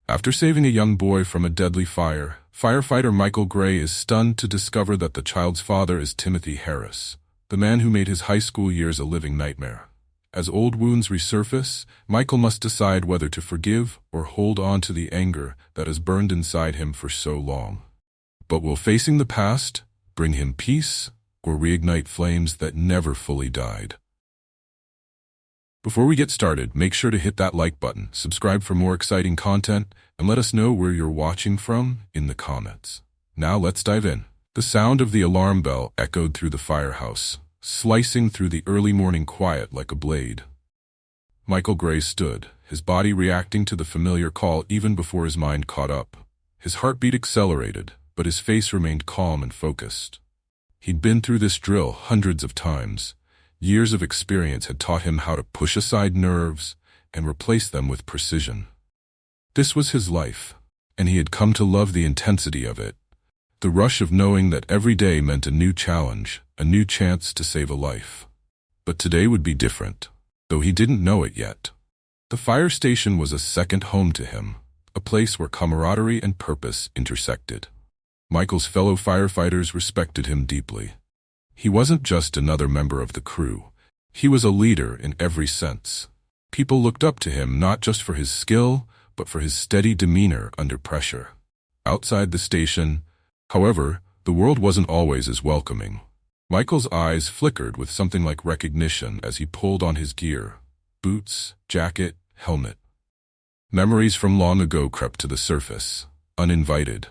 After saving a young boy from a deadly fire, firefighter Michael Gray is stunned to discover that the child's father is Timothy Harris, the man who made his high school years a living nightmare. As old wounds resurface, Michael must decide whether to forgive or hold on to the anger that has burned inside him for so long. But will facing the past bring him peace or reignite flames that never fully died? Before we get started, make sure to hit that like button, subscribe for more exciting content, and let us know where you're watching from in the comments. Now let's dive in. The sound of the alarm bell echoed through the firehouse, slicing through the early morning quiet like a blade. Michael Gray stood, his body reacting to the familiar call even before his mind caught up. His heartbeat accelerated, but his face remained calm and focused. He'd been through this drill hundreds of times. Years of experience had taught him how to push aside nerves and replace them with precision. This was his life, and he had come to love the intensity of it. The rush of knowing that every day meant a new challenge, a new chance to save a life. But today would be different, though he didn't know it yet. The fire station was a second home to him, a place where camaraderie and purpose intersected. Michael's fellow firefighters respected him deeply. He wasn't just another member of the crew. He was a leader in every sense. People looked up to him not just for his skill, but for his steady demeanor under pressure. Outside the station, however, the world wasn't always as welcoming. Michael's eyes flickered with something like recognition as he pulled on his gear: boots, jacket, helmet. Memories from long ago crept to the surface, uninvited.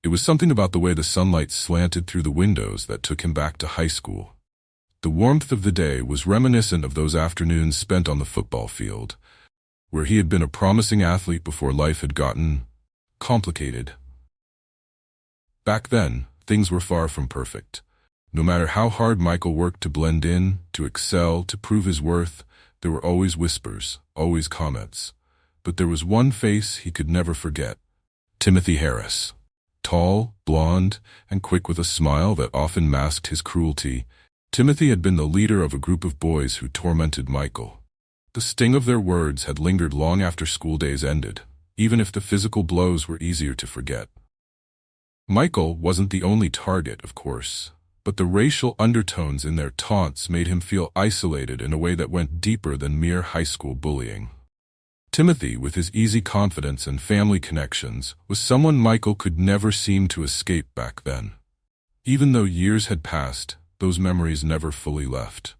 It was something about the way the sunlight slanted through the windows that took him back to high school. The warmth of the day was reminiscent of those afternoons spent on the football field, where he had been a promising athlete before life had gotten complicated. Back then, things were far from perfect. No matter how hard Michael worked to blend in, to excel, to prove his worth, there were always whispers, always comments. But there was one face he could never forget: Timothy Harris. Tall, blonde, and quick with a smile that often masked his cruelty, Timothy had been the leader of a group of boys who tormented Michael. The sting of their words had lingered long after school days ended, even if the physical blows were easier to forget. Michael wasn't the only target, of course, but the racial undertones in their taunts made him feel isolated in a way that went deeper than mere high school bullying. Timothy, with his easy confidence and family connections, was someone Michael could never seem to escape back then. Even though years had passed, those memories never fully left.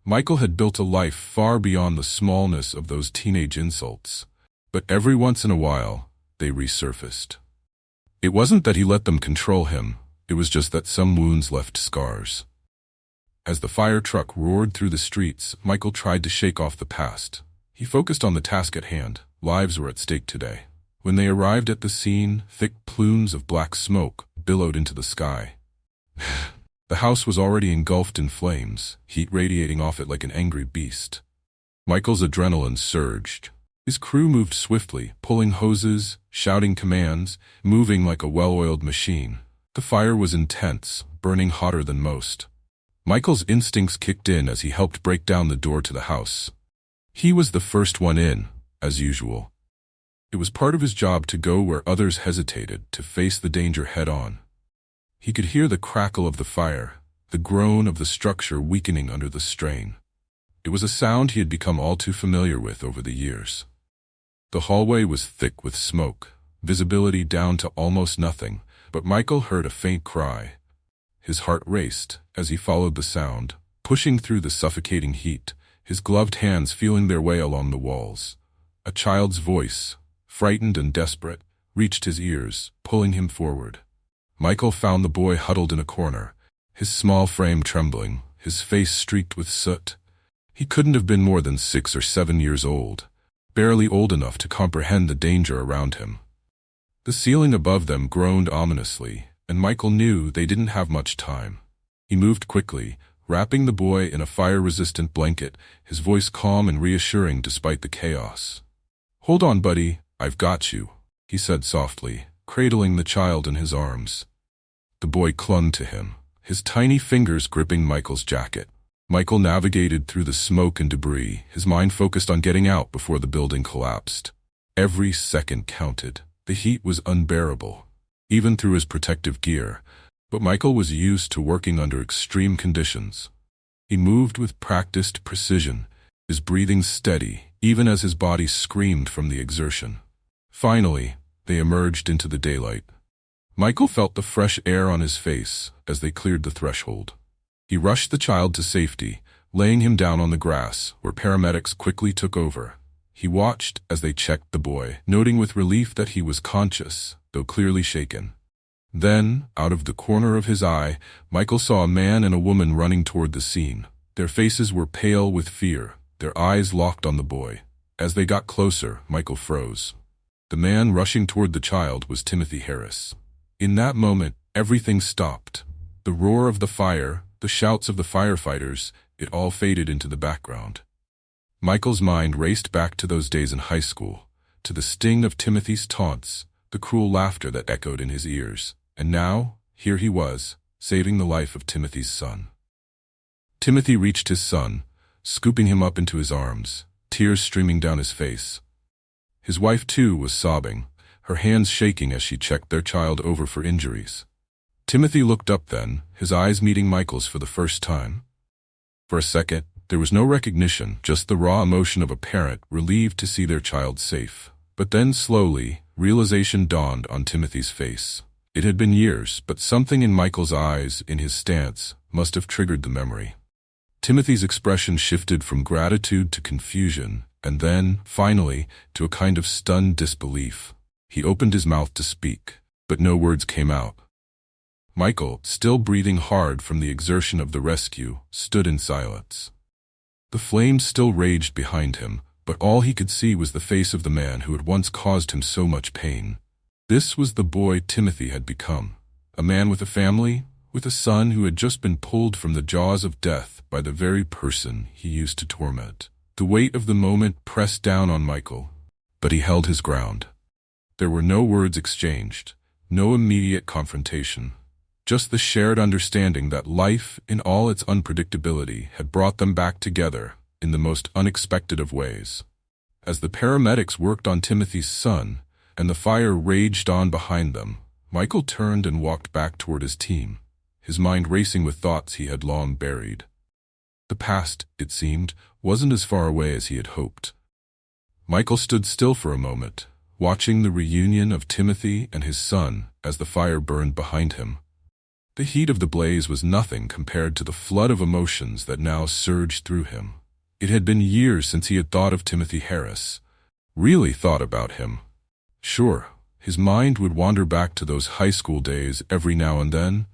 Michael had built a life far beyond the smallness of those teenage insults, but every once in a while, they resurfaced. It wasn't that he let them control him, it was just that some wounds left scars. As the fire truck roared through the streets, Michael tried to shake off the past. He focused on the task at hand. Lives were at stake today. When they arrived at the scene, thick plumes of black smoke billowed into the sky. The house was already engulfed in flames, heat radiating off it like an angry beast. Michael's adrenaline surged. His crew moved swiftly, pulling hoses, shouting commands, moving like a well-oiled machine. The fire was intense, burning hotter than most. Michael's instincts kicked in as he helped break down the door to the house. He was the first one in, as usual. It was part of his job to go where others hesitated, to face the danger head-on. He could hear the crackle of the fire, the groan of the structure weakening under the strain. It was a sound he had become all too familiar with over the years. The hallway was thick with smoke, visibility down to almost nothing, but Michael heard a faint cry. His heart raced as he followed the sound, pushing through the suffocating heat, his gloved hands feeling their way along the walls. A child's voice, frightened and desperate, reached his ears, pulling him forward. Michael found the boy huddled in a corner, his small frame trembling, his face streaked with soot. He couldn't have been more than 6 or 7 years old, barely old enough to comprehend the danger around him. The ceiling above them groaned ominously, and Michael knew they didn't have much time. He moved quickly, wrapping the boy in a fire-resistant blanket, his voice calm and reassuring despite the chaos. "Hold on, buddy, I've got you," he said softly, cradling the child in his arms. The boy clung to him, his tiny fingers gripping Michael's jacket. Michael navigated through the smoke and debris, his mind focused on getting out before the building collapsed. Every second counted. The heat was unbearable, even through his protective gear, but Michael was used to working under extreme conditions. He moved with practiced precision, his breathing steady, even as his body screamed from the exertion. Finally, they emerged into the daylight. Michael felt the fresh air on his face as they cleared the threshold. He rushed the child to safety, laying him down on the grass, where paramedics quickly took over. He watched as they checked the boy, noting with relief that he was conscious, though clearly shaken. Then, out of the corner of his eye, Michael saw a man and a woman running toward the scene. Their faces were pale with fear, their eyes locked on the boy. As they got closer, Michael froze. The man rushing toward the child was Timothy Harris. In that moment, everything stopped. The roar of the fire, the shouts of the firefighters, it all faded into the background. Michael's mind raced back to those days in high school, to the sting of Timothy's taunts, the cruel laughter that echoed in his ears. And now, here he was, saving the life of Timothy's son. Timothy reached his son, scooping him up into his arms, tears streaming down his face. His wife, too, was sobbing, her hands shaking as she checked their child over for injuries. Timothy looked up then, his eyes meeting Michael's for the first time. For a second, there was no recognition, just the raw emotion of a parent relieved to see their child safe. But then slowly, realization dawned on Timothy's face. It had been years, but something in Michael's eyes, in his stance, must have triggered the memory. Timothy's expression shifted from gratitude to confusion, and then, finally, to a kind of stunned disbelief. He opened his mouth to speak, but no words came out. Michael, still breathing hard from the exertion of the rescue, stood in silence. The flames still raged behind him, but all he could see was the face of the man who had once caused him so much pain. This was the boy Timothy had become, a man with a family, with a son who had just been pulled from the jaws of death by the very person he used to torment. The weight of the moment pressed down on Michael, but he held his ground. There were no words exchanged, no immediate confrontation. Just the shared understanding that life, in all its unpredictability, had brought them back together in the most unexpected of ways. As the paramedics worked on Timothy's son, and the fire raged on behind them, Michael turned and walked back toward his team, his mind racing with thoughts he had long buried. The past, it seemed, wasn't as far away as he had hoped. Michael stood still for a moment, watching the reunion of Timothy and his son as the fire burned behind him. The heat of the blaze was nothing compared to the flood of emotions that now surged through him. It had been years since he had thought of Timothy Harris, really thought about him. Sure, his mind would wander back to those high school days every now and then,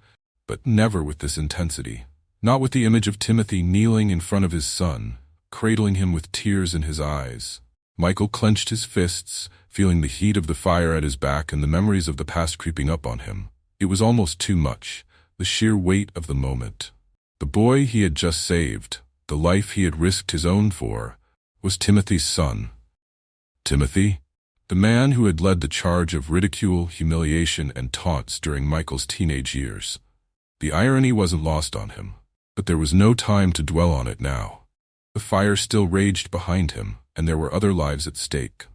but never with this intensity. Not with the image of Timothy kneeling in front of his son, cradling him with tears in his eyes. Michael clenched his fists, feeling the heat of the fire at his back and the memories of the past creeping up on him. It was almost too much. The sheer weight of the moment. The boy he had just saved, the life he had risked his own for, was Timothy's son. Timothy, the man who had led the charge of ridicule, humiliation, and taunts during Michael's teenage years. The irony wasn't lost on him, but there was no time to dwell on it now. The fire still raged behind him, and there were other lives at stake.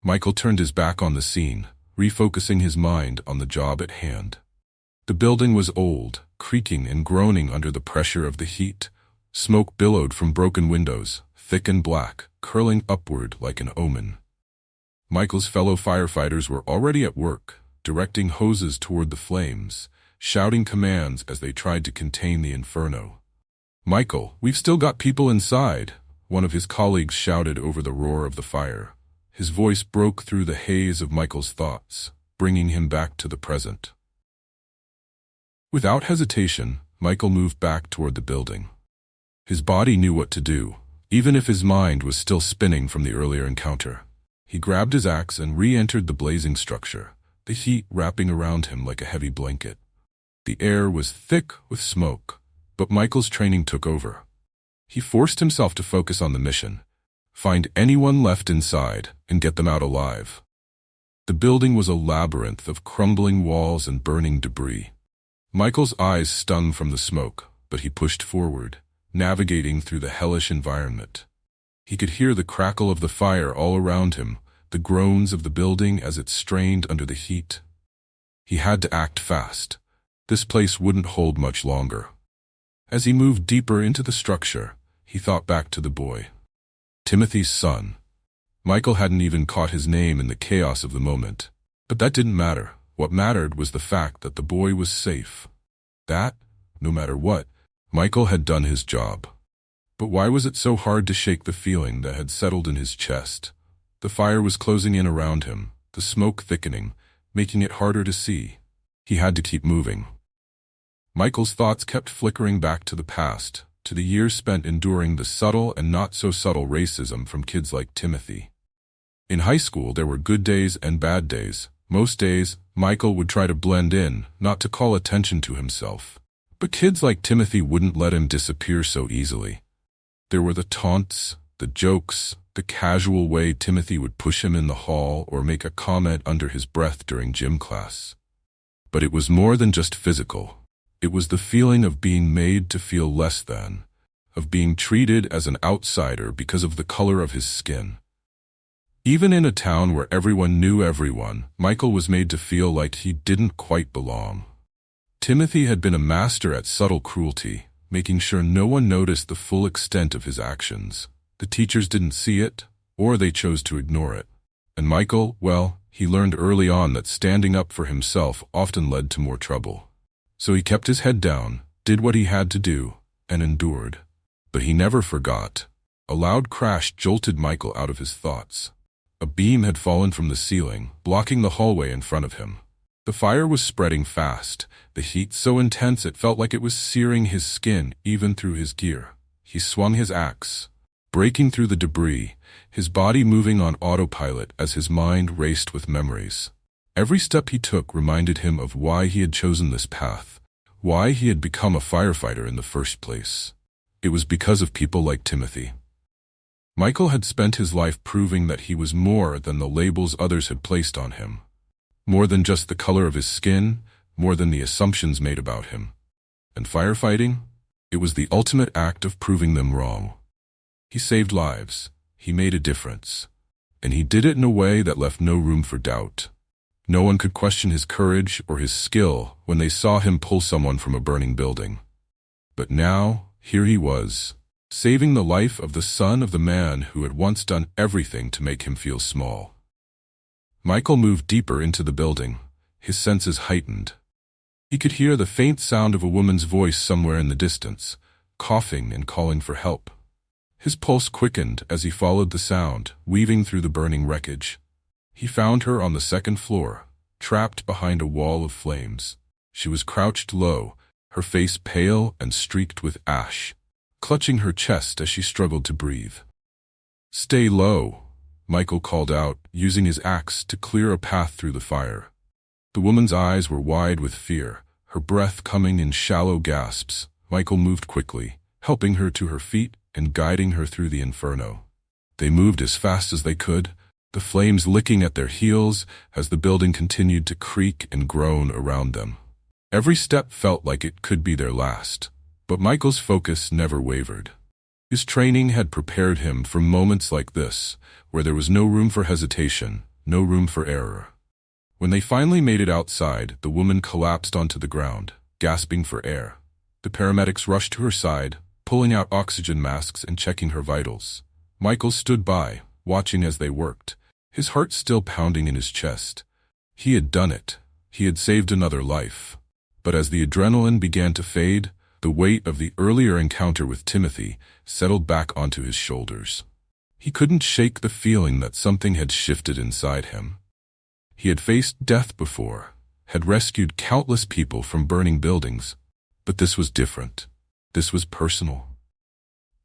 Michael turned his back on the scene, refocusing his mind on the job at hand. The building was old, creaking and groaning under the pressure of the heat. Smoke billowed from broken windows, thick and black, curling upward like an omen. Michael's fellow firefighters were already at work, directing hoses toward the flames, shouting commands as they tried to contain the inferno. "Michael, we've still got people inside," one of his colleagues shouted over the roar of the fire. His voice broke through the haze of Michael's thoughts, bringing him back to the present. Without hesitation, Michael moved back toward the building. His body knew what to do, even if his mind was still spinning from the earlier encounter. He grabbed his axe and re-entered the blazing structure, the heat wrapping around him like a heavy blanket. The air was thick with smoke, but Michael's training took over. He forced himself to focus on the mission, find anyone left inside, and get them out alive. The building was a labyrinth of crumbling walls and burning debris. Michael's eyes stung from the smoke, but he pushed forward, navigating through the hellish environment. He could hear the crackle of the fire all around him, the groans of the building as it strained under the heat. He had to act fast. This place wouldn't hold much longer. As he moved deeper into the structure, he thought back to the boy. Timothy's son. Michael hadn't even caught his name in the chaos of the moment. But that didn't matter. What mattered was the fact that the boy was safe. That, no matter what, Michael had done his job. But why was it so hard to shake the feeling that had settled in his chest? The fire was closing in around him, the smoke thickening, making it harder to see. He had to keep moving. Michael's thoughts kept flickering back to the past, to the years spent enduring the subtle and not-so-subtle racism from kids like Timothy. In high school, there were good days and bad days. Most days, Michael would try to blend in, not to call attention to himself. But kids like Timothy wouldn't let him disappear so easily. There were the taunts, the jokes, the casual way Timothy would push him in the hall or make a comment under his breath during gym class. But it was more than just physical. It was the feeling of being made to feel less than, of being treated as an outsider because of the color of his skin. Even in a town where everyone knew everyone, Michael was made to feel like he didn't quite belong. Timothy had been a master at subtle cruelty, making sure no one noticed the full extent of his actions. The teachers didn't see it, or they chose to ignore it. And Michael, well, he learned early on that standing up for himself often led to more trouble. So he kept his head down, did what he had to do, and endured. But he never forgot. A loud crash jolted Michael out of his thoughts. A beam had fallen from the ceiling, blocking the hallway in front of him. The fire was spreading fast, the heat so intense it felt like it was searing his skin even through his gear. He swung his axe, breaking through the debris, his body moving on autopilot as his mind raced with memories. Every step he took reminded him of why he had chosen this path, why he had become a firefighter in the first place. It was because of people like Timothy. Michael had spent his life proving that he was more than the labels others had placed on him. More than just the color of his skin, more than the assumptions made about him. And firefighting? It was the ultimate act of proving them wrong. He saved lives, he made a difference, and he did it in a way that left no room for doubt. No one could question his courage or his skill when they saw him pull someone from a burning building. But now, here he was, saving the life of the son of the man who had once done everything to make him feel small. Michael moved deeper into the building, his senses heightened. He could hear the faint sound of a woman's voice somewhere in the distance, coughing and calling for help. His pulse quickened as he followed the sound, weaving through the burning wreckage. He found her on the second floor, trapped behind a wall of flames. She was crouched low, her face pale and streaked with ash, clutching her chest as she struggled to breathe. "Stay low," Michael called out, using his axe to clear a path through the fire. The woman's eyes were wide with fear, her breath coming in shallow gasps. Michael moved quickly, helping her to her feet and guiding her through the inferno. They moved as fast as they could, the flames licking at their heels as the building continued to creak and groan around them. Every step felt like it could be their last, but Michael's focus never wavered. His training had prepared him for moments like this, where there was no room for hesitation, no room for error. When they finally made it outside, the woman collapsed onto the ground, gasping for air. The paramedics rushed to her side, pulling out oxygen masks and checking her vitals. Michael stood by, watching as they worked, his heart still pounding in his chest. He had done it. He had saved another life. But as the adrenaline began to fade, the weight of the earlier encounter with Timothy settled back onto his shoulders. He couldn't shake the feeling that something had shifted inside him. He had faced death before, had rescued countless people from burning buildings, but this was different. This was personal.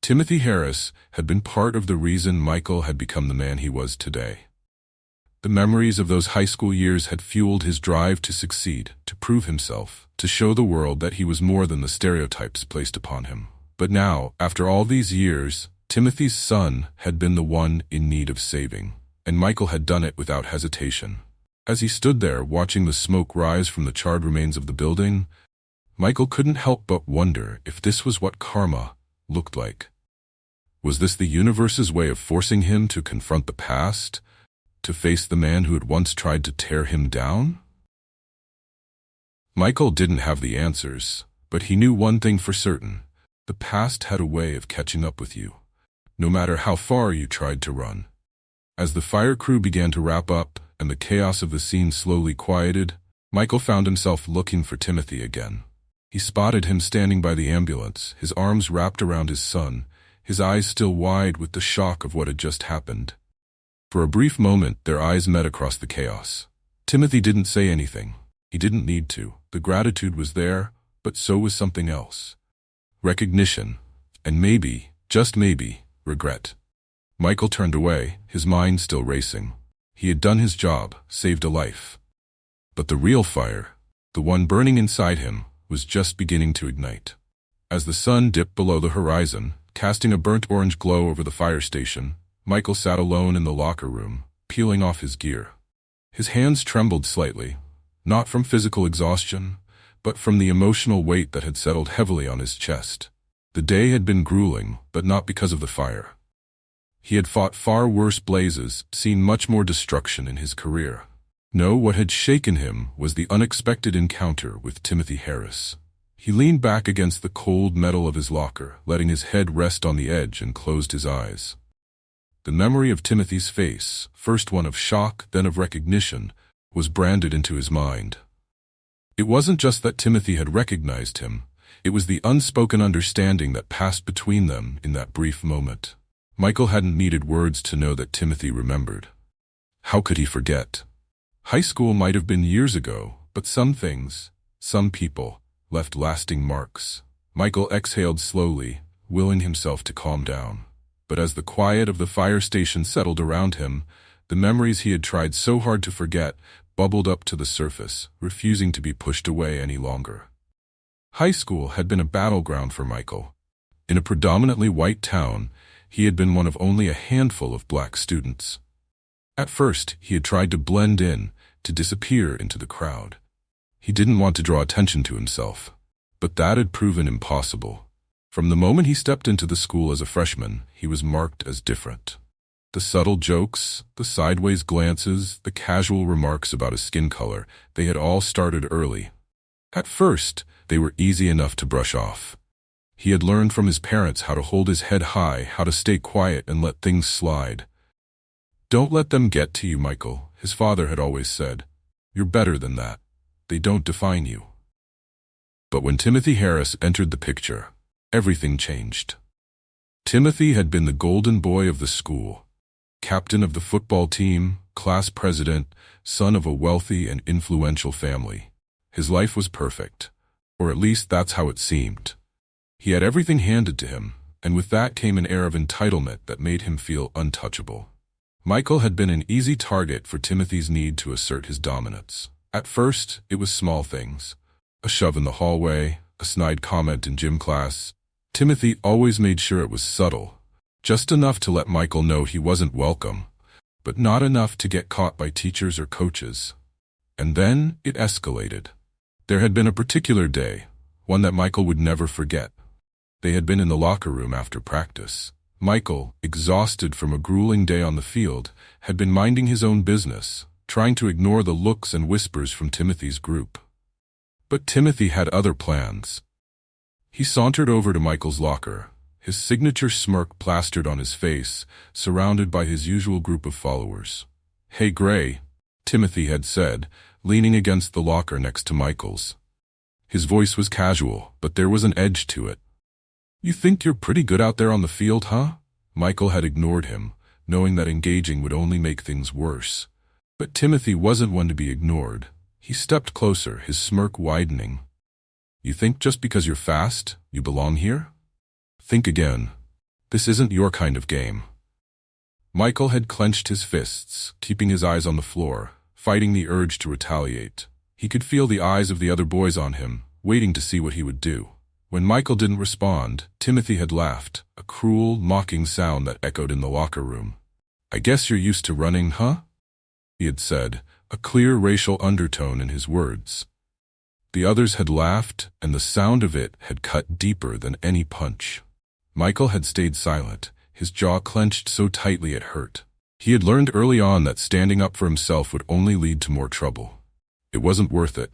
Timothy Harris had been part of the reason Michael had become the man he was today. The memories of those high school years had fueled his drive to succeed, to prove himself, to show the world that he was more than the stereotypes placed upon him. But now, after all these years, Timothy's son had been the one in need of saving, and Michael had done it without hesitation. As he stood there watching the smoke rise from the charred remains of the building, Michael couldn't help but wonder if this was what karma looked like. Was this the universe's way of forcing him to confront the past, To face the man who had once tried to tear him down? Michael didn't have the answers, but he knew one thing for certain. The past had a way of catching up with you, no matter how far you tried to run. As the fire crew began to wrap up and the chaos of the scene slowly quieted, Michael found himself looking for Timothy again. He spotted him standing by the ambulance, his arms wrapped around his son, his eyes still wide with the shock of what had just happened. For a brief moment, their eyes met across the chaos. Timothy didn't say anything. He didn't need to. The gratitude was there, but so was something else. Recognition, and maybe, just maybe, regret. Michael turned away, his mind still racing. He had done his job, saved a life. But the real fire, the one burning inside him, was just beginning to ignite. As the sun dipped below the horizon, casting a burnt orange glow over the fire station, Michael sat alone in the locker room, peeling off his gear. His hands trembled slightly, not from physical exhaustion, but from the emotional weight that had settled heavily on his chest. The day had been grueling, but not because of the fire. He had fought far worse blazes, seen much more destruction in his career. No, what had shaken him was the unexpected encounter with Timothy Harris. He leaned back against the cold metal of his locker, letting his head rest on the edge, and closed his eyes. The memory of Timothy's face, first one of shock, then of recognition, was branded into his mind. It wasn't just that Timothy had recognized him, it was the unspoken understanding that passed between them in that brief moment. Michael hadn't needed words to know that Timothy remembered. How could he forget? High school might have been years ago, but some things, some people, left lasting marks. Michael exhaled slowly, willing himself to calm down. But as the quiet of the fire station settled around him, the memories he had tried so hard to forget bubbled up to the surface, refusing to be pushed away any longer. High school had been a battleground for Michael. In a predominantly white town, he had been one of only a handful of black students. At first, he had tried to blend in, to disappear into the crowd. He didn't want to draw attention to himself, but that had proven impossible. From the moment he stepped into the school as a freshman, he was marked as different. The subtle jokes, the sideways glances, the casual remarks about his skin color, they had all started early. At first, they were easy enough to brush off. He had learned from his parents how to hold his head high, how to stay quiet and let things slide. "Don't let them get to you, Michael," his father had always said. "You're better than that. They don't define you." But when Timothy Harris entered the picture, everything changed. Timothy had been the golden boy of the school, captain of the football team, class president, son of a wealthy and influential family. His life was perfect, or at least that's how it seemed. He had everything handed to him, and with that came an air of entitlement that made him feel untouchable. Michael had been an easy target for Timothy's need to assert his dominance. At first, it was small things. A shove in the hallway, a snide comment in gym class. Timothy always made sure it was subtle, just enough to let Michael know he wasn't welcome, but not enough to get caught by teachers or coaches. And then it escalated. There had been a particular day, one that Michael would never forget. They had been in the locker room after practice. Michael, exhausted from a grueling day on the field, had been minding his own business, trying to ignore the looks and whispers from Timothy's group. But Timothy had other plans. He sauntered over to Michael's locker, his signature smirk plastered on his face, surrounded by his usual group of followers. "Hey, Gray," Timothy had said, leaning against the locker next to Michael's. His voice was casual, but there was an edge to it. "You think you're pretty good out there on the field, huh?" Michael had ignored him, knowing that engaging would only make things worse. But Timothy wasn't one to be ignored. He stepped closer, his smirk widening. "You think just because you're fast, you belong here? Think again. This isn't your kind of game." Michael had clenched his fists, keeping his eyes on the floor, fighting the urge to retaliate. He could feel the eyes of the other boys on him, waiting to see what he would do. When Michael didn't respond, Timothy had laughed, a cruel, mocking sound that echoed in the locker room. "I guess you're used to running, huh?" he had said, a clear racial undertone in his words. The others had laughed, and the sound of it had cut deeper than any punch. Michael had stayed silent, his jaw clenched so tightly it hurt. He had learned early on that standing up for himself would only lead to more trouble. It wasn't worth it.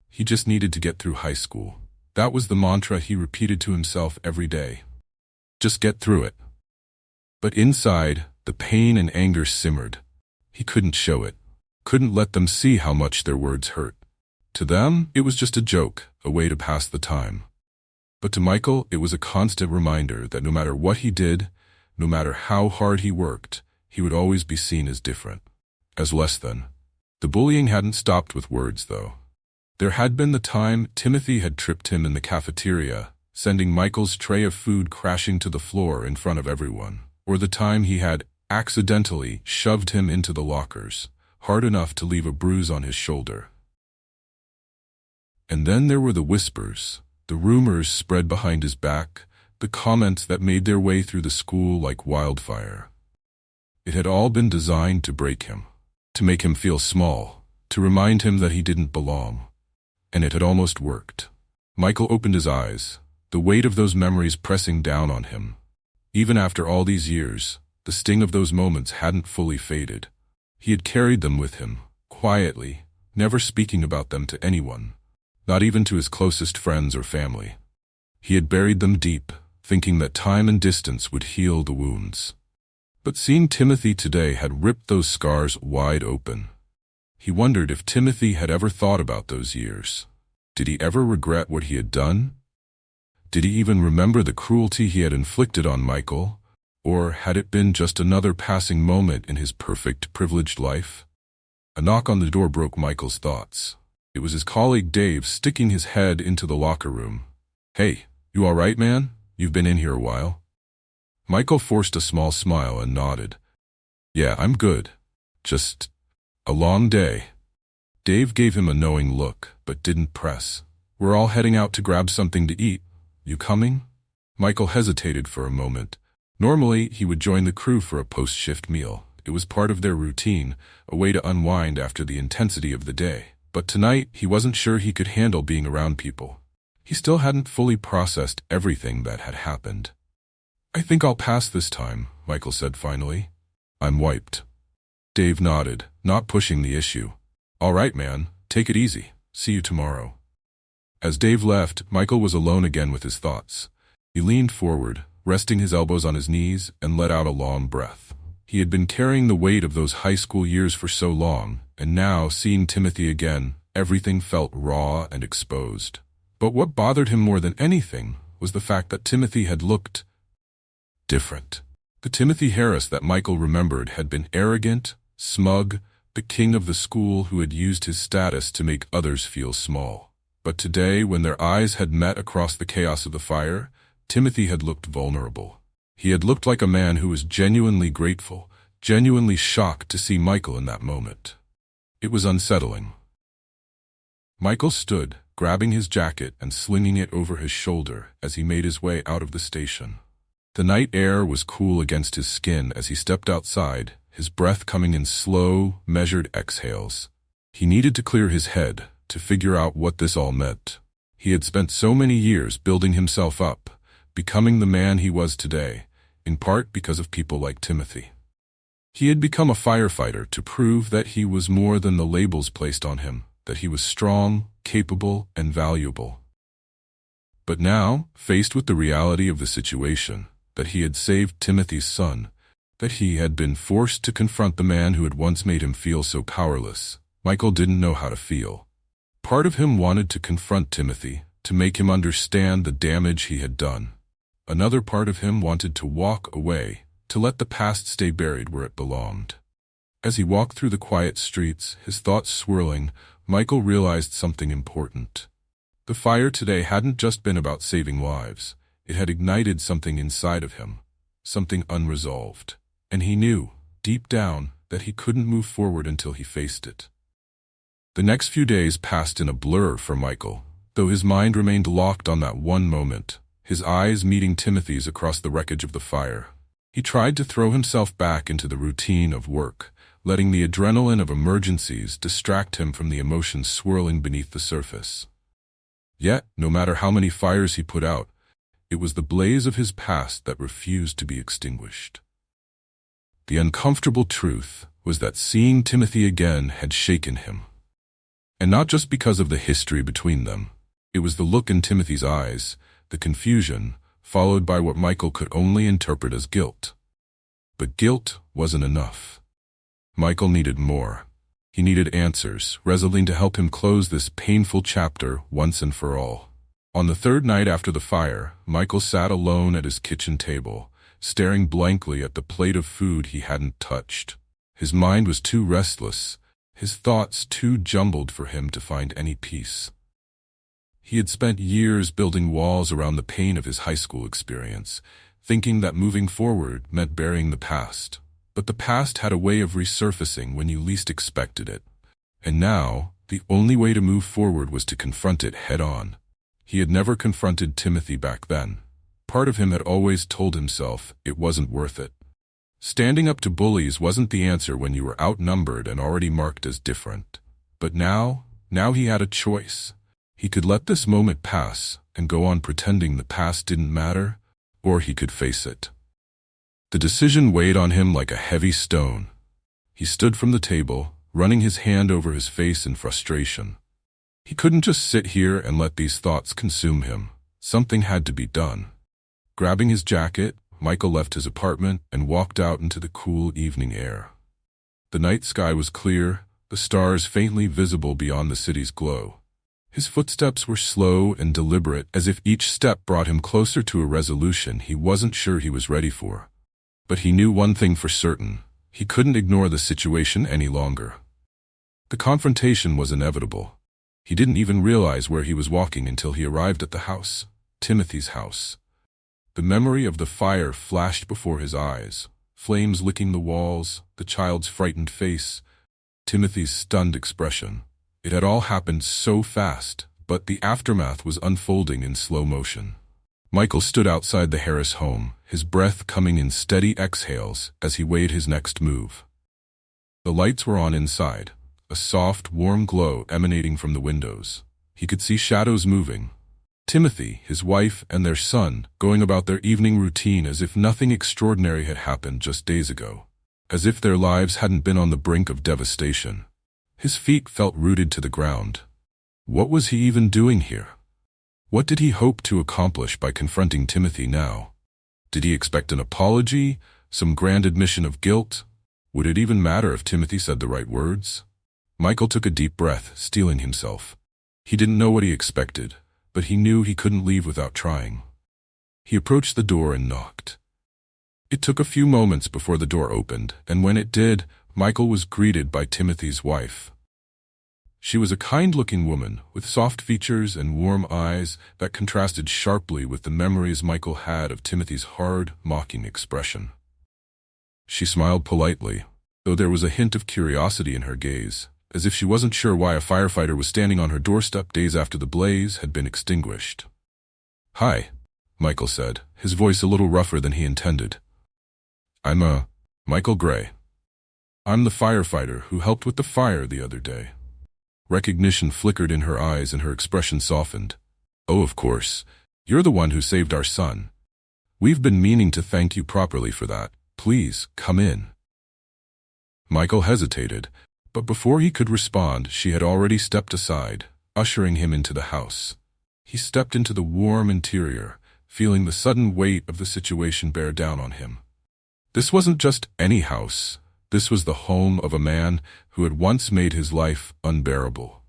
He just needed to get through high school. That was the mantra he repeated to himself every day. Just get through it. But inside, the pain and anger simmered. He couldn't show it. Couldn't let them see how much their words hurt. To them, it was just a joke, a way to pass the time. But to Michael, it was a constant reminder that no matter what he did, no matter how hard he worked, he would always be seen as different, as less than. The bullying hadn't stopped with words, though. There had been the time Timothy had tripped him in the cafeteria, sending Michael's tray of food crashing to the floor in front of everyone, or the time he had accidentally shoved him into the lockers, hard enough to leave a bruise on his shoulder. And then there were the whispers, the rumors spread behind his back, the comments that made their way through the school like wildfire. It had all been designed to break him, to make him feel small, to remind him that he didn't belong. And it had almost worked. Michael opened his eyes, the weight of those memories pressing down on him. Even after all these years, the sting of those moments hadn't fully faded. He had carried them with him, quietly, never speaking about them to anyone, not even to his closest friends or family. He had buried them deep, thinking that time and distance would heal the wounds. But seeing Timothy today had ripped those scars wide open. He wondered if Timothy had ever thought about those years. Did he ever regret what he had done? Did he even remember the cruelty he had inflicted on Michael? Or had it been just another passing moment in his perfect, privileged life? A knock on the door broke Michael's thoughts. It was his colleague Dave sticking his head into the locker room. "Hey, you all right, man? You've been in here a while." Michael forced a small smile and nodded. "Yeah, I'm good. Just a long day." Dave gave him a knowing look, but didn't press. "We're all heading out to grab something to eat. You coming?" Michael hesitated for a moment. Normally, he would join the crew for a post-shift meal. It was part of their routine, a way to unwind after the intensity of the day. But tonight, he wasn't sure he could handle being around people. He still hadn't fully processed everything that had happened. "I think I'll pass this time," Michael said finally. "I'm wiped." Dave nodded, not pushing the issue. "All right, man. Take it easy. See you tomorrow." As Dave left, Michael was alone again with his thoughts. He leaned forward, resting his elbows on his knees, and let out a long breath. He had been carrying the weight of those high school years for so long, and now, seeing Timothy again, everything felt raw and exposed. But what bothered him more than anything was the fact that Timothy had looked different. The Timothy Harris that Michael remembered had been arrogant, smug, the king of the school who had used his status to make others feel small. But today, when their eyes had met across the chaos of the fire, Timothy had looked vulnerable. He had looked like a man who was genuinely grateful, genuinely shocked to see Michael in that moment. It was unsettling. Michael stood, grabbing his jacket and slinging it over his shoulder as he made his way out of the station. The night air was cool against his skin as he stepped outside, his breath coming in slow, measured exhales. He needed to clear his head, to figure out what this all meant. He had spent so many years building himself up, becoming the man he was today, in part because of people like Timothy. He had become a firefighter to prove that he was more than the labels placed on him, that he was strong, capable, and valuable. But now, faced with the reality of the situation, that he had saved Timothy's son, that he had been forced to confront the man who had once made him feel so powerless, Michael didn't know how to feel. Part of him wanted to confront Timothy, to make him understand the damage he had done. Another part of him wanted to walk away, to let the past stay buried where it belonged. As he walked through the quiet streets, his thoughts swirling, Michael realized something important. The fire today hadn't just been about saving lives. It had ignited something inside of him, something unresolved. And he knew, deep down, that he couldn't move forward until he faced it. The next few days passed in a blur for Michael, though his mind remained locked on that one moment, his eyes meeting Timothy's across the wreckage of the fire. He tried to throw himself back into the routine of work, letting the adrenaline of emergencies distract him from the emotions swirling beneath the surface. Yet, no matter how many fires he put out, it was the blaze of his past that refused to be extinguished. The uncomfortable truth was that seeing Timothy again had shaken him. And not just because of the history between them. It was the look in Timothy's eyes, the confusion, followed by what Michael could only interpret as guilt. But guilt wasn't enough. Michael needed more. He needed answers, resolute to help him close this painful chapter once and for all. On the third night after the fire, Michael sat alone at his kitchen table, staring blankly at the plate of food he hadn't touched. His mind was too restless, his thoughts too jumbled for him to find any peace. He had spent years building walls around the pain of his high school experience, thinking that moving forward meant burying the past. But the past had a way of resurfacing when you least expected it. And now, the only way to move forward was to confront it head-on. He had never confronted Timothy back then. Part of him had always told himself it wasn't worth it. Standing up to bullies wasn't the answer when you were outnumbered and already marked as different. But now he had a choice. He could let this moment pass and go on pretending the past didn't matter, or he could face it. The decision weighed on him like a heavy stone. He stood from the table, running his hand over his face in frustration. He couldn't just sit here and let these thoughts consume him. Something had to be done. Grabbing his jacket, Michael left his apartment and walked out into the cool evening air. The night sky was clear, the stars faintly visible beyond the city's glow. His footsteps were slow and deliberate, as if each step brought him closer to a resolution he wasn't sure he was ready for. But he knew one thing for certain. He couldn't ignore the situation any longer. The confrontation was inevitable. He didn't even realize where he was walking until he arrived at the house, Timothy's house. The memory of the fire flashed before his eyes, flames licking the walls, the child's frightened face, Timothy's stunned expression. It had all happened so fast, but the aftermath was unfolding in slow motion. Michael stood outside the Harris home, his breath coming in steady exhales as he weighed his next move. The lights were on inside, a soft, warm glow emanating from the windows. He could see shadows moving. Timothy, his wife, and their son going about their evening routine as if nothing extraordinary had happened just days ago, as if their lives hadn't been on the brink of devastation. His feet felt rooted to the ground. What was he even doing here? What did he hope to accomplish by confronting Timothy now? Did he expect an apology, some grand admission of guilt? Would it even matter if Timothy said the right words? Michael took a deep breath, steeling himself. He didn't know what he expected, but he knew he couldn't leave without trying. He approached the door and knocked. It took a few moments before the door opened, and when it did, Michael was greeted by Timothy's wife. She was a kind-looking woman with soft features and warm eyes that contrasted sharply with the memories Michael had of Timothy's hard, mocking expression. She smiled politely, though there was a hint of curiosity in her gaze, as if she wasn't sure why a firefighter was standing on her doorstep days after the blaze had been extinguished. "Hi," Michael said, his voice a little rougher than he intended. "I'm Michael Gray. I'm the firefighter who helped with the fire the other day." Recognition flickered in her eyes and her expression softened. "Oh, of course. You're the one who saved our son. We've been meaning to thank you properly for that. Please, come in." Michael hesitated, but before he could respond, she had already stepped aside, ushering him into the house. He stepped into the warm interior, feeling the sudden weight of the situation bear down on him. This wasn't just any house. This was the home of a man who had once made his life unbearable.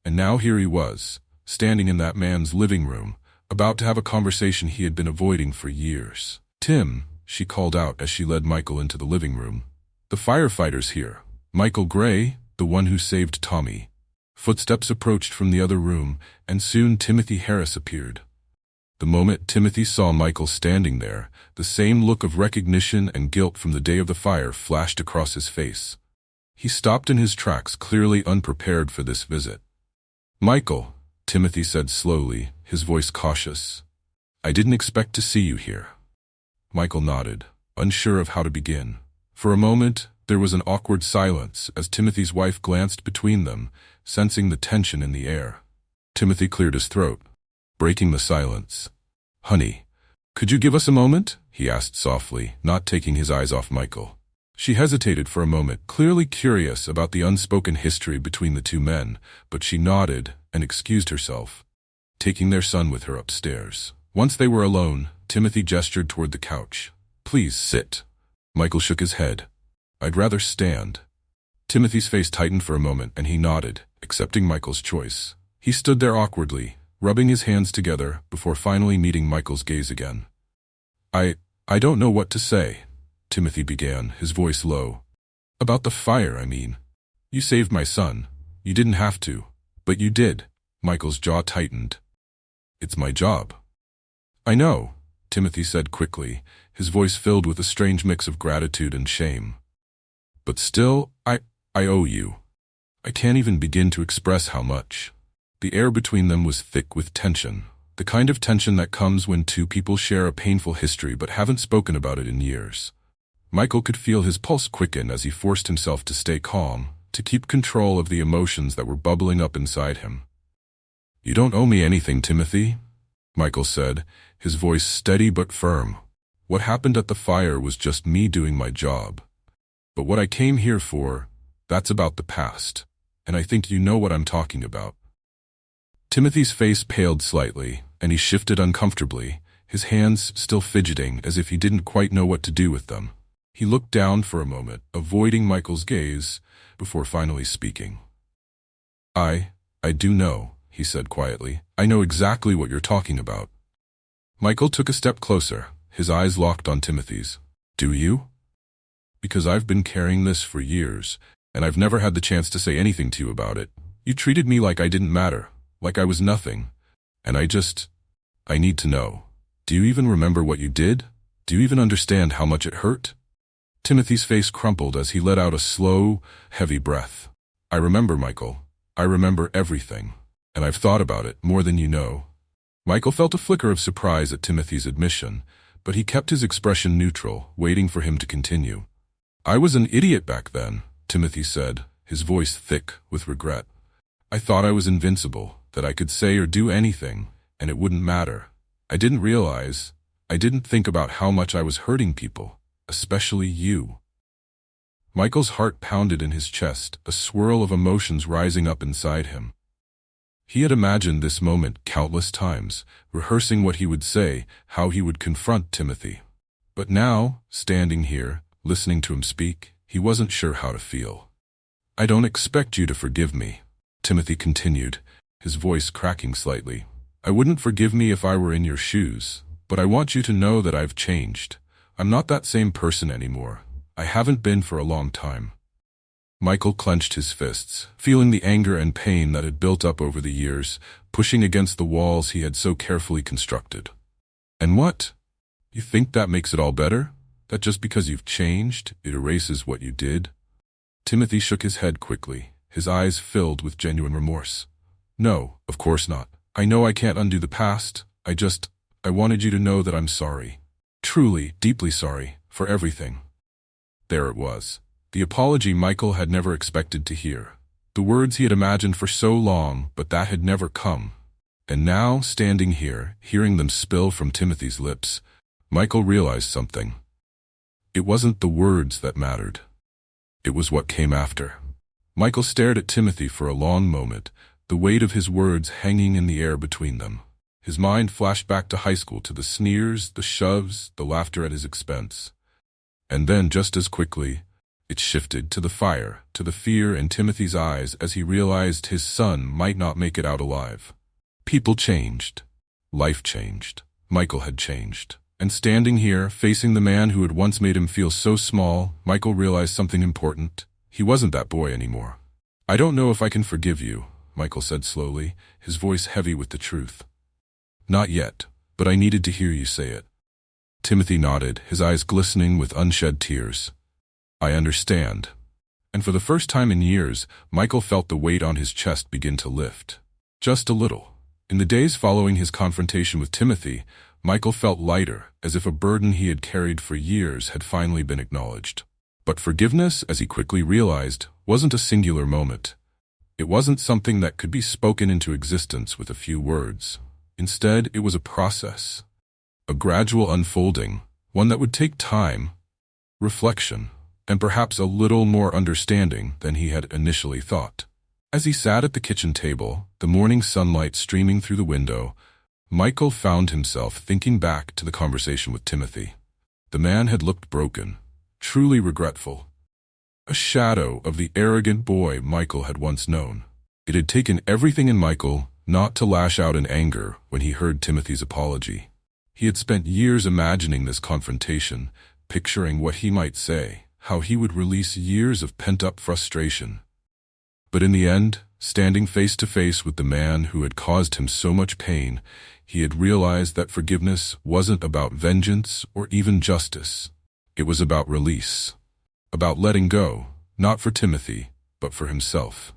And now here he was, standing in that man's living room, about to have a conversation he had been avoiding for years. "Tim," she called out as she led Michael into the living room. "The firefighter's here. Michael Gray, the one who saved Tommy." Footsteps approached from the other room, and soon Timothy Harris appeared. The moment Timothy saw Michael standing there, the same look of recognition and guilt from the day of the fire flashed across his face. He stopped in his tracks, clearly unprepared for this visit. "Michael," Timothy said slowly, his voice cautious. "I didn't expect to see you here." Michael nodded, unsure of how to begin. For a moment, there was an awkward silence as Timothy's wife glanced between them, sensing the tension in the air. Timothy cleared his throat, breaking the silence. "Honey, could you give us a moment?" he asked softly, not taking his eyes off Michael. She hesitated for a moment, clearly curious about the unspoken history between the two men, but she nodded and excused herself, taking their son with her upstairs. Once they were alone, Timothy gestured toward the couch. "Please sit." Michael shook his head. "I'd rather stand." Timothy's face tightened for a moment, and he nodded, accepting Michael's choice. He stood there awkwardly, rubbing his hands together before finally meeting Michael's gaze again. I don't know what to say," Timothy began, his voice low. "About the fire, I mean. You saved my son. You didn't have to, but you did." Michael's jaw tightened. "It's my job." "I know," Timothy said quickly, his voice filled with a strange mix of gratitude and shame. "But still, I owe you. I can't even begin to express how much." The air between them was thick with tension, the kind of tension that comes when two people share a painful history but haven't spoken about it in years. Michael could feel his pulse quicken as he forced himself to stay calm, to keep control of the emotions that were bubbling up inside him. "You don't owe me anything, Timothy," Michael said, his voice steady but firm. "What happened at the fire was just me doing my job. But what I came here for, that's about the past, and I think you know what I'm talking about." Timothy's face paled slightly, and he shifted uncomfortably, his hands still fidgeting as if he didn't quite know what to do with them. He looked down for a moment, avoiding Michael's gaze, before finally speaking. I do know," he said quietly. "I know exactly what you're talking about." Michael took a step closer, his eyes locked on Timothy's. "Do you?" "Because I've been carrying this for years, and I've never had the chance to say anything to you about it. You treated me like I didn't matter, like I was nothing, and I need to know. Do you even remember what you did? Do you even understand how much it hurt?" Timothy's face crumpled as he let out a slow, heavy breath. "I remember, Michael. I remember everything, and I've thought about it more than you know." Michael felt a flicker of surprise at Timothy's admission, but he kept his expression neutral, waiting for him to continue. "I was an idiot back then," Timothy said, his voice thick with regret. "I thought I was invincible, that I could say or do anything, and it wouldn't matter. I didn't think about how much I was hurting people, especially you." Michael's heart pounded in his chest, a swirl of emotions rising up inside him. He had imagined this moment countless times, rehearsing what he would say, how he would confront Timothy. But now, standing here, listening to him speak, he wasn't sure how to feel. "I don't expect you to forgive me," Timothy continued, his voice cracking slightly. "I wouldn't forgive me if I were in your shoes, but I want you to know that I've changed. I'm not that same person anymore. I haven't been for a long time." Michael clenched his fists, feeling the anger and pain that had built up over the years, pushing against the walls he had so carefully constructed. "And what? You think that makes it all better? That just because you've changed, it erases what you did?" Timothy shook his head quickly, his eyes filled with genuine remorse. "No, of course not. I know I can't undo the past. I wanted you to know that I'm sorry. Truly, deeply sorry, for everything." There it was. The apology Michael had never expected to hear. The words he had imagined for so long, but that had never come. And now, standing here, hearing them spill from Timothy's lips, Michael realized something. It wasn't the words that mattered. It was what came after. Michael stared at Timothy for a long moment, the weight of his words hanging in the air between them. His mind flashed back to high school, to the sneers, the shoves, the laughter at his expense. And then, just as quickly, it shifted to the fire, to the fear in Timothy's eyes as he realized his son might not make it out alive. People changed. Life changed. Michael had changed. And standing here, facing the man who had once made him feel so small, Michael realized something important. He wasn't that boy anymore. "I don't know if I can forgive you," Michael said slowly, his voice heavy with the truth. "Not yet, but I needed to hear you say it." Timothy nodded, his eyes glistening with unshed tears. "I understand." And for the first time in years, Michael felt the weight on his chest begin to lift. Just a little. In the days following his confrontation with Timothy, Michael felt lighter, as if a burden he had carried for years had finally been acknowledged. But forgiveness, as he quickly realized, wasn't a singular moment. It wasn't something that could be spoken into existence with a few words. Instead, it was a process. A gradual unfolding, one that would take time, reflection, and perhaps a little more understanding than he had initially thought. As he sat at the kitchen table, the morning sunlight streaming through the window, Michael found himself thinking back to the conversation with Timothy. The man had looked broken, truly regretful. A shadow of the arrogant boy Michael had once known. It had taken everything in Michael not to lash out in anger when he heard Timothy's apology. He had spent years imagining this confrontation, picturing what he might say, how he would release years of pent-up frustration. But in the end, standing face to face with the man who had caused him so much pain, he had realized that forgiveness wasn't about vengeance or even justice. It was about release. About letting go, not for Timothy, but for himself.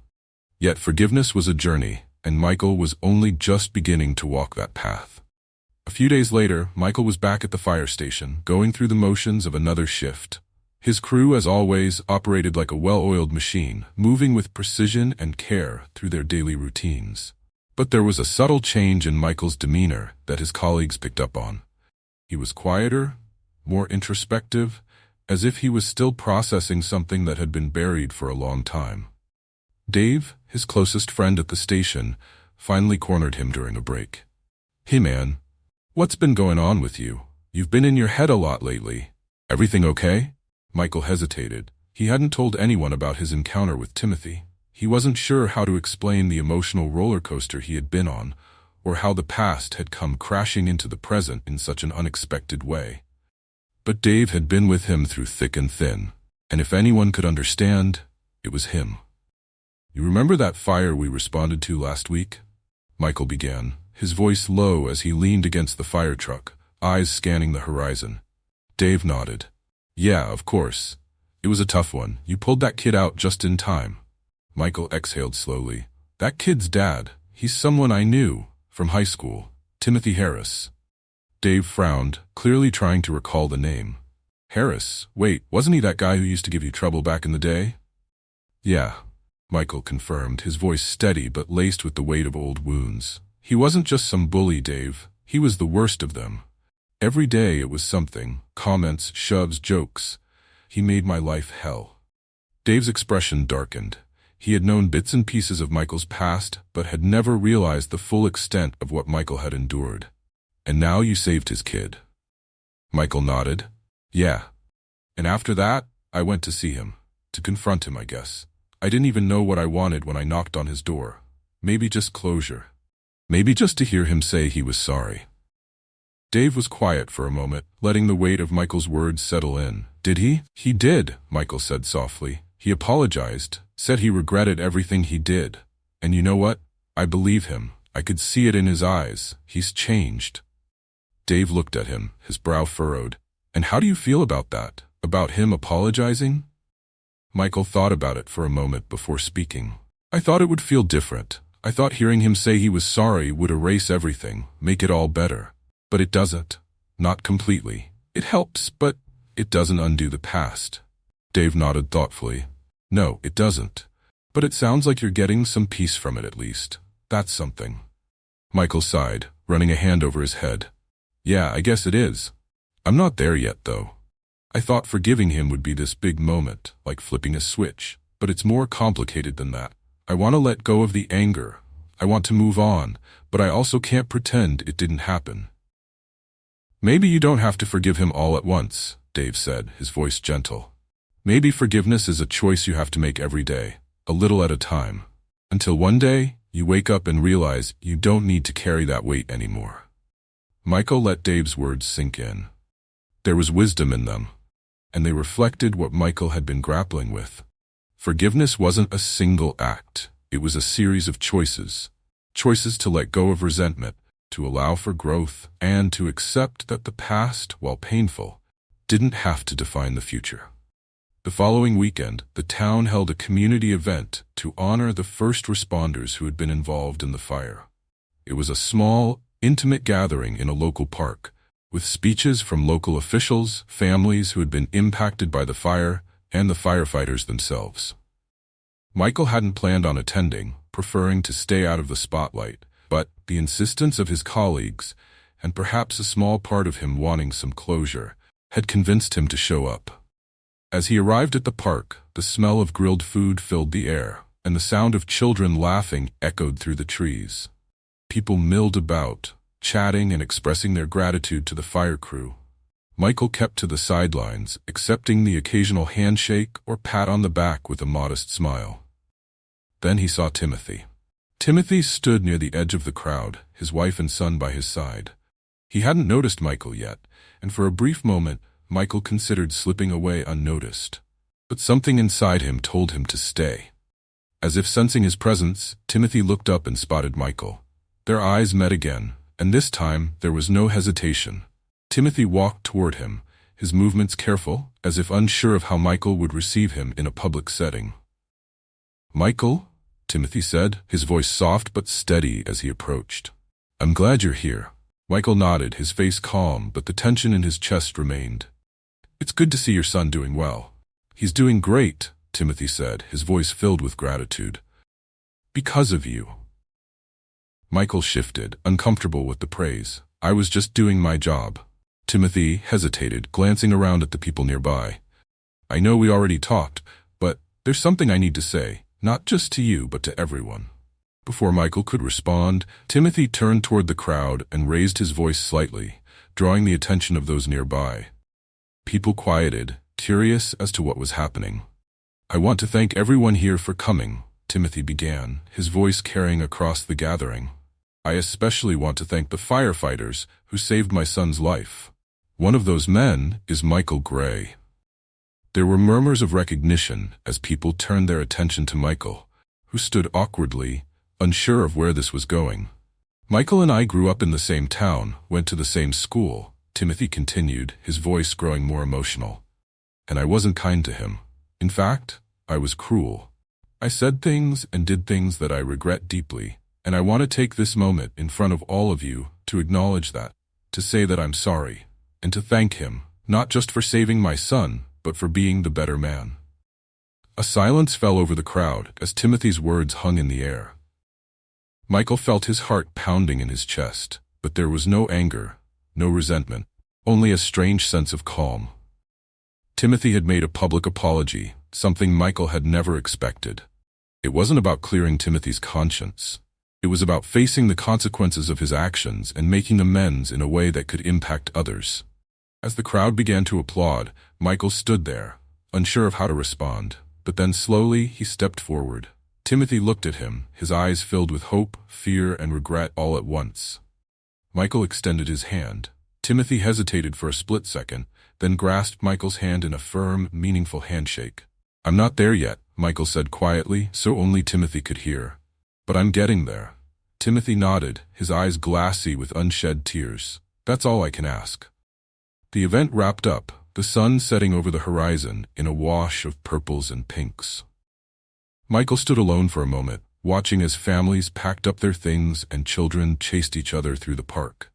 Yet forgiveness was a journey, and Michael was only just beginning to walk that path. A few days later, Michael was back at the fire station, going through the motions of another shift. His crew, as always, operated like a well-oiled machine, moving with precision and care through their daily routines. But there was a subtle change in Michael's demeanor that his colleagues picked up on. He was quieter, more introspective, as if he was still processing something that had been buried for a long time. Dave, his closest friend at the station, finally cornered him during a break. "Hey man, what's been going on with you? You've been in your head a lot lately. Everything okay?" Michael hesitated. He hadn't told anyone about his encounter with Timothy. He wasn't sure how to explain the emotional roller coaster he had been on, or how the past had come crashing into the present in such an unexpected way. But Dave had been with him through thick and thin, and if anyone could understand, it was him. "You remember that fire we responded to last week?" Michael began, his voice low as he leaned against the fire truck, eyes scanning the horizon. Dave nodded. "Yeah, of course. It was a tough one. You pulled that kid out just in time." Michael exhaled slowly. "That kid's dad. He's someone I knew from high school. Timothy Harris." Dave frowned, clearly trying to recall the name. "Harris? Wait, wasn't he that guy who used to give you trouble back in the day?" "Yeah," Michael confirmed, his voice steady but laced with the weight of old wounds. "He wasn't just some bully, Dave. He was the worst of them. Every day it was something. Comments, shoves, jokes. He made my life hell." Dave's expression darkened. He had known bits and pieces of Michael's past, but had never realized the full extent of what Michael had endured. "And now you saved his kid." Michael nodded. "Yeah. And after that, I went to see him. To confront him, I guess. I didn't even know what I wanted when I knocked on his door. Maybe just closure. Maybe just to hear him say he was sorry." Dave was quiet for a moment, letting the weight of Michael's words settle in. "Did he?" "He did," Michael said softly. "He apologized, said he regretted everything he did. And you know what? I believe him. I could see it in his eyes. He's changed." Dave looked at him, his brow furrowed. "And how do you feel about that? About him apologizing?" Michael thought about it for a moment before speaking. "I thought it would feel different. I thought hearing him say he was sorry would erase everything, make it all better. But it doesn't. Not completely. It helps, but it doesn't undo the past." Dave nodded thoughtfully. "No, it doesn't. But it sounds like you're getting some peace from it at least. That's something." Michael sighed, running a hand over his head. "Yeah, I guess it is. I'm not there yet, though. I thought forgiving him would be this big moment, like flipping a switch, but it's more complicated than that. I want to let go of the anger. I want to move on, but I also can't pretend it didn't happen." "Maybe you don't have to forgive him all at once," Dave said, his voice gentle. "Maybe forgiveness is a choice you have to make every day, a little at a time, until one day you wake up and realize you don't need to carry that weight anymore." Michael let Dave's words sink in. There was wisdom in them, and they reflected what Michael had been grappling with. Forgiveness wasn't a single act. It was a series of choices. Choices to let go of resentment, to allow for growth, and to accept that the past, while painful, didn't have to define the future. The following weekend, the town held a community event to honor the first responders who had been involved in the fire. It was a small, intimate gathering in a local park, with speeches from local officials, families who had been impacted by the fire, and the firefighters themselves. Michael hadn't planned on attending, preferring to stay out of the spotlight, but the insistence of his colleagues, and perhaps a small part of him wanting some closure, had convinced him to show up. As he arrived at the park, the smell of grilled food filled the air, and the sound of children laughing echoed through the trees. People milled about, chatting and expressing their gratitude to the fire crew. Michael kept to the sidelines, accepting the occasional handshake or pat on the back with a modest smile. Then he saw Timothy. Timothy stood near the edge of the crowd, his wife and son by his side. He hadn't noticed Michael yet, and for a brief moment, Michael considered slipping away unnoticed. But something inside him told him to stay. As if sensing his presence, Timothy looked up and spotted Michael. Their eyes met again, and this time there was no hesitation. Timothy walked toward him, his movements careful, as if unsure of how Michael would receive him in a public setting. "Michael?" Timothy said, his voice soft but steady as he approached. "I'm glad you're here." Michael nodded, his face calm, but the tension in his chest remained. "It's good to see your son doing well." "He's doing great," Timothy said, his voice filled with gratitude. "Because of you." Michael shifted, uncomfortable with the praise. "I was just doing my job." Timothy hesitated, glancing around at the people nearby. "I know we already talked, but there's something I need to say, not just to you, but to everyone." Before Michael could respond, Timothy turned toward the crowd and raised his voice slightly, drawing the attention of those nearby. People quieted, curious as to what was happening. "I want to thank everyone here for coming," Timothy began, his voice carrying across the gathering. "I especially want to thank the firefighters who saved my son's life. One of those men is Michael Gray." There were murmurs of recognition as people turned their attention to Michael, who stood awkwardly, unsure of where this was going. "Michael and I grew up in the same town, went to the same school," Timothy continued, his voice growing more emotional. "And I wasn't kind to him. In fact, I was cruel. I said things and did things that I regret deeply, and I want to take this moment in front of all of you to acknowledge that, to say that I'm sorry, and to thank him, not just for saving my son, but for being the better man." A silence fell over the crowd as Timothy's words hung in the air. Michael felt his heart pounding in his chest, but there was no anger, no resentment, only a strange sense of calm. Timothy had made a public apology, something Michael had never expected. It wasn't about clearing Timothy's conscience. It was about facing the consequences of his actions and making amends in a way that could impact others. As the crowd began to applaud, Michael stood there, unsure of how to respond, but then slowly he stepped forward. Timothy looked at him, his eyes filled with hope, fear, and regret all at once. Michael extended his hand. Timothy hesitated for a split second, then grasped Michael's hand in a firm, meaningful handshake. "I'm not there yet," Michael said quietly, so only Timothy could hear. "But I'm getting there." Timothy nodded, his eyes glassy with unshed tears. "That's all I can ask." The event wrapped up, the sun setting over the horizon in a wash of purples and pinks. Michael stood alone for a moment, watching as families packed up their things and children chased each other through the park.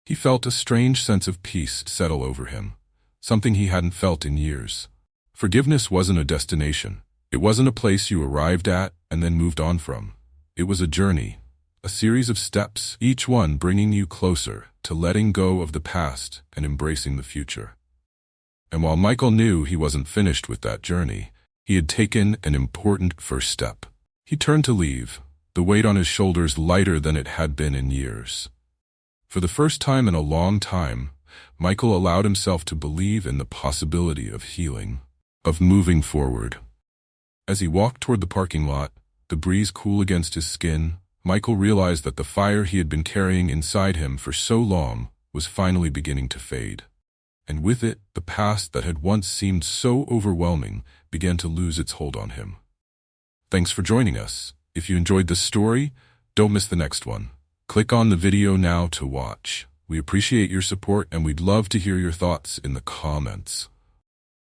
He felt a strange sense of peace settle over him, something he hadn't felt in years. Forgiveness wasn't a destination. It wasn't a place you arrived at and then moved on from. It was a journey, a series of steps, each one bringing you closer to letting go of the past and embracing the future. And while Michael knew he wasn't finished with that journey, he had taken an important first step. He turned to leave, the weight on his shoulders lighter than it had been in years. For the first time in a long time, Michael allowed himself to believe in the possibility of healing, of moving forward. As he walked toward the parking lot, the breeze cool against his skin, Michael realized that the fire he had been carrying inside him for so long was finally beginning to fade. And with it, the past that had once seemed so overwhelming began to lose its hold on him. Thanks for joining us. If you enjoyed this story, don't miss the next one. Click on the video now to watch. We appreciate your support and we'd love to hear your thoughts in the comments.